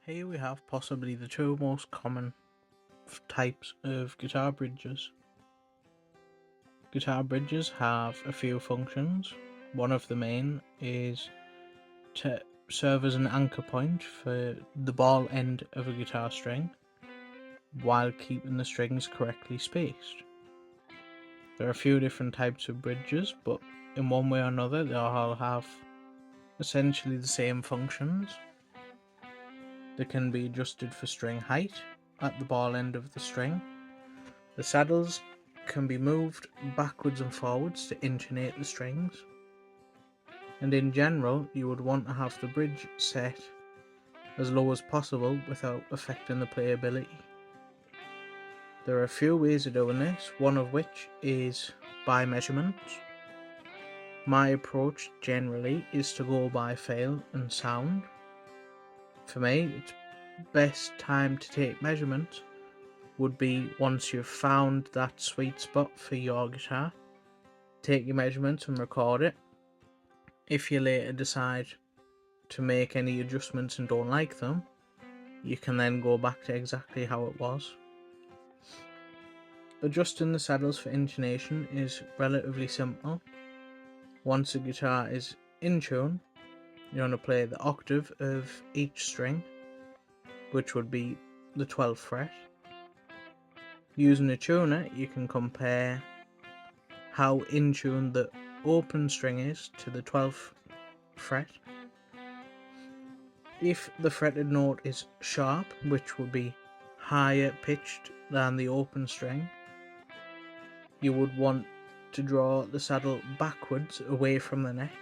Here we have possibly the two most common types of guitar bridges. Guitar bridges have a few functions. One of the main is to serve as an anchor point for the ball end of a guitar string while keeping the strings correctly spaced. There are a few different types of bridges, but in one way or another they all have essentially the same functions. They can be adjusted for string height at the ball end of the string. The saddles can be moved backwards and forwards to intonate the strings. And in general, you would want to have the bridge set as low as possible without affecting the playability. There are a few ways of doing this, one of which is by measurement. My approach generally is to go by feel and sound. For me, it's best time to take measurements would be once you've found that sweet spot for your guitar. Take your measurements and record it. If you later decide to make any adjustments and don't like them, you can then go back to exactly how it was. Adjusting the saddles for intonation is relatively simple. Once the guitar is in tune, you want to play the octave of each string, which would be the 12th fret. Using a tuner, you can compare how in tune the open string is to the 12th fret. If the fretted note is sharp, which would be higher pitched than the open string, you would want to draw the saddle backwards away from the neck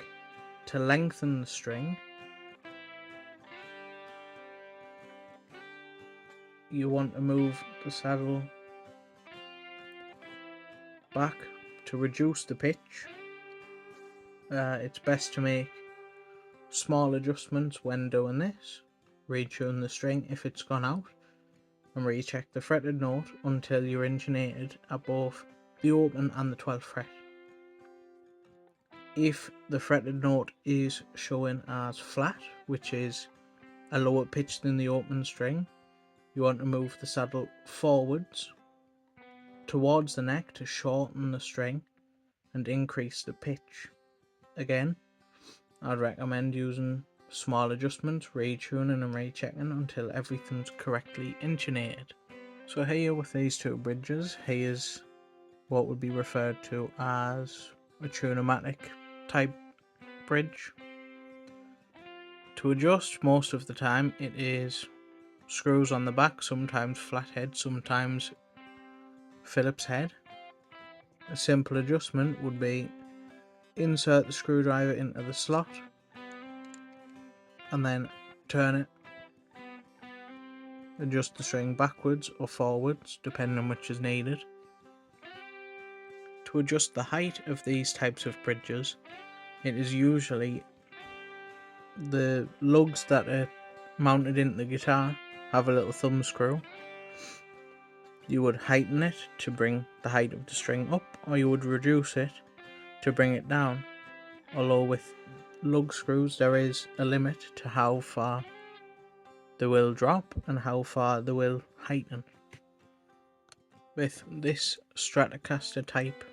to lengthen the string. You want to move the saddle back to reduce the pitch. It's best to make small adjustments when doing this. Retune the string if it's gone out, and recheck the fretted note until you're intonated at both the open and the 12th fret. If the fretted note is showing as flat, which is a lower pitch than the open string, you want to move the saddle forwards towards the neck to shorten the string and increase the pitch. Again, I'd recommend using small adjustments, retuning and rechecking until everything's correctly intonated. So here with these two bridges, here's what would be referred to as a tune-o-matic type bridge. To adjust, most of the time it is screws on the back, sometimes flathead, sometimes Phillips head. A simple adjustment would be insert the screwdriver into the slot and then turn it. Adjust the string backwards or forwards depending on which is needed. To adjust the height of these types of bridges, it is usually the lugs that are mounted into the guitar have a little thumb screw. You would heighten it to bring the height of the string up, or you would reduce it to bring it down. Although with lug screws there is a limit to how far they will drop and how far they will heighten. With this Stratocaster type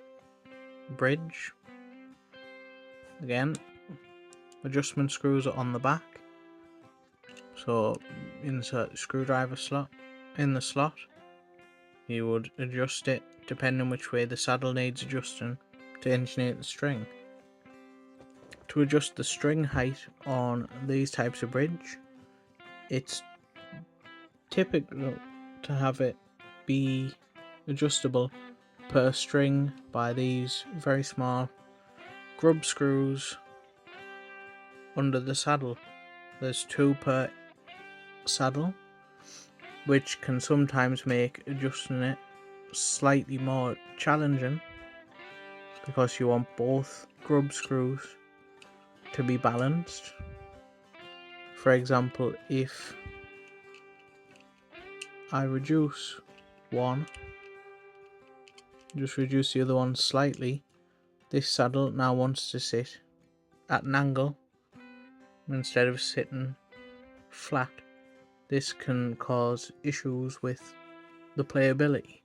bridge, again, adjustment screws are on the back, so insert the screwdriver slot in the slot. You would adjust it depending which way the saddle needs adjusting to intonate the string. To adjust the string height on these types of bridge, it's typical to have it be adjustable per string by these very small grub screws under the saddle. There's 2 per saddle, which can sometimes make adjusting it slightly more challenging because you want both grub screws to be balanced. For example, if I reduce one, just reduce the other one slightly, this saddle now wants to sit at an angle instead of sitting flat. this can cause issues with the playability.